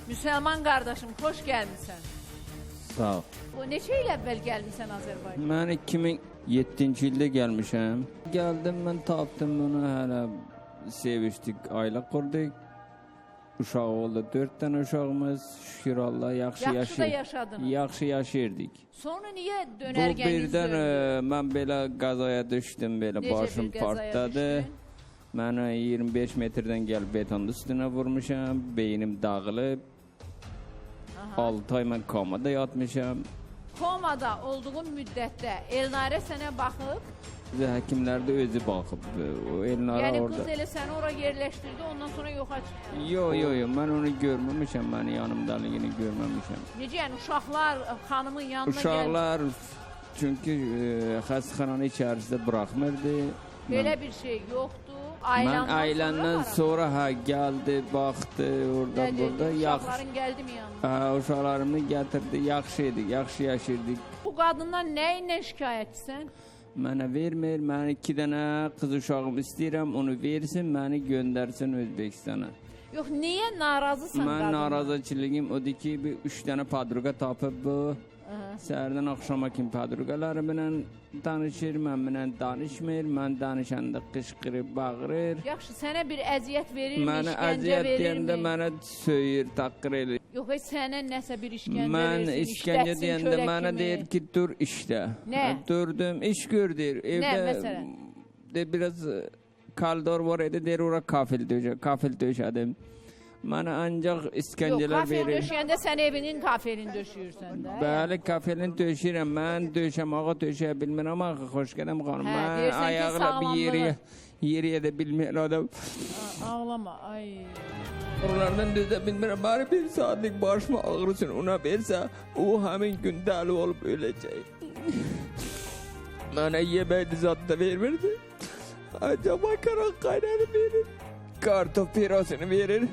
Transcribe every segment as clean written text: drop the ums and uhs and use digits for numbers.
Müsəlman qardaşım, xoş gəlmisən. Sağ ol. O neçə il əvvəl gəlmisən Azərbaycan? Mən 2007-ci ildə gəlmişəm. Gəldim, mən tapdım bunu, hələ sevişdik, ailə qurduk. Uşaq oldu, 4 dənə uşağımız, şükür Allah, yaxşı da yaşadınız. Yaxşı yaşayırdık. Sonra niyə Bu dönərgəniz birdən mən belə qazaya düşdüm, belə başım partladı. Mənə 25 metrdən gəlib betonun üstünə vurmuşam, beynim dağılıb. 6 ay mən komada yatmışam. Komada olduğun müddətdə Elnarə sənə baxıb? Həkimlər də özü baxıb. Yəni qız elə səni ora yerləşdirdi, ondan sonra yoxa çıxdı? Yox, mən onu görməmişəm, mən yanımdalığını görməmişəm. Necə yəni uşaqlar xanımın yanına gəldi? Uşaqlar çünki xəstəxananın içərisində buraxmırdı. Belə bir şey yoxdur. Mən ailəndən sonra gəldi, baxdı, orada, burada. Uşaqların gəldi mi yanına? Uşaqlarımı gətirdi, yaxşı idi, yaxşı yaşayırdık. Bu qadından nə ilə şikayətçisən? Mənə vermir, mən 2 dənə qız uşağım istəyirəm, onu versin, məni göndərsin Özbəkistana. Yox, niyə narazısan qadından? Mən narazıçılığım odur ki, 3 dənə padruqa tapıb bu. Səhərdən axşama kimi padruqalarımla danışır, mənimlə danışmır, mən danışanda qışqırıb, bağırır. Yaxşı, sənə bir əziyyət verirmi, mənə işgəncə əziyyət verirmi? deyəndə mənə söyür, taqqır eləyir. Yox, sənə nəsə bir işgəncə Mən versin, işgəncə işlətsin deyəndə çörək mənə kimi. deyir ki, dur işdə. Nə? Durdum, iş gördür. Nə məsələn? Biraz kaldor var idi, deyir, ora kafel döşədim. Mənə ancaq işgəncələr verir. Yox, kafel döşəyəndə sən evinin kafelini döşüyürsən də. Bəli, kafelini döşəyirəm. Mən döşəmağa döşəyə bilmirəm axı, xoş gələm xanım. Mən ayaqla bir yeriyə də bilməyən adam. Ağlama, ay. Oralardan düzə bilmirəm. Bari 1 saatlik başıma ağrısın ona versə, o həmin gün dəli olub öləcək. Mənə yemək zat da vermirdi. Ancaq makaron qaynanı verir. Kartof pirasını verir.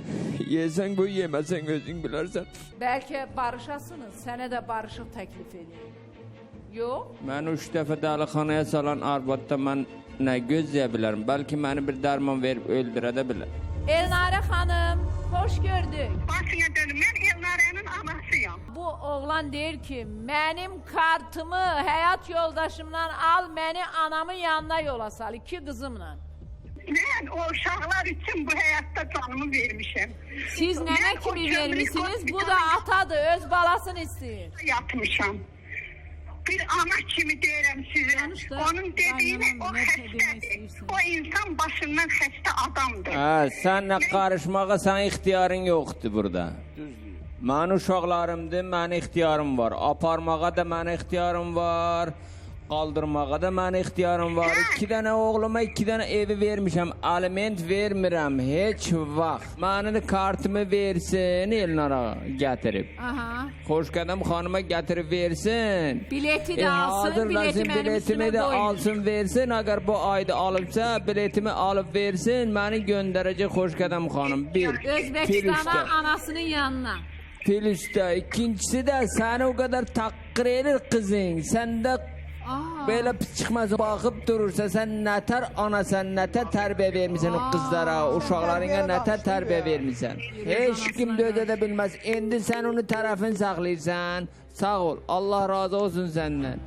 Yesen bu, yemesen özün bilərsən. Bəlkə barışasınız, sənə də barışıq təklif edir. Yox? Mən 3 dəfə dəlixanaya salan arvadda mən nə gözləyə bilərəm? Bəlkə məni bir dərman verib öldürə də bilər. Elnarə xanım, xoş gördük. Başına dönüm, mən Elnarənin anasıyam. Bu oğlan deyir ki, mənim kartımı həyat yoldaşımdan al, məni anamın yanına yola sal, 2 qızımla. Mən o uşaqlar üçün bu həyatda canımı vermişəm. Siz nənə kimi vermişsiniz, bu da atadır, öz balasını istəyir. Yatmışam. Bir ana kimi deyirəm sizə. Onun dediyini o xəstədir. O insan başından xəstə adamdır. Sənlə qarışmağa sən ixtiyarın yoxdur burada. Mənim uşaqlarımdır, mənim ixtiyarım var. Aparmağa da mənim ixtiyarım var. Qaldırmağa da mənim ixtiyarım var. 2 dənə oğluma 2 dənə evi vermişəm. Aliment vermirəm heç vaxt. Mənim kartımı versin Elnara gətirib. Xoş qədəm xanıma gətirib versin. Bileti də alsın, bileti mənim üstümə də qoyun. alsın versin. Əgər bu ayda alıbsa, biletimi alıb versin. Məni göndərəcək xoş qədəm xanım. Bir, Özbəkistana anasının yanına. Fil üstə. İkincisi də səni o qədər taqqır edir qızın. Sən də belə pis çıxmaz, baxıb durursa, sən nətər anasən, nətər tərbiyə vermişsən o qızlara, uşaqlarına nətər tərbiyə vermişsən. Heç kim dözə də bilməz. İndi sən onu tərəfin saxlayırsan. Sağ ol, Allah razı olsun səndən.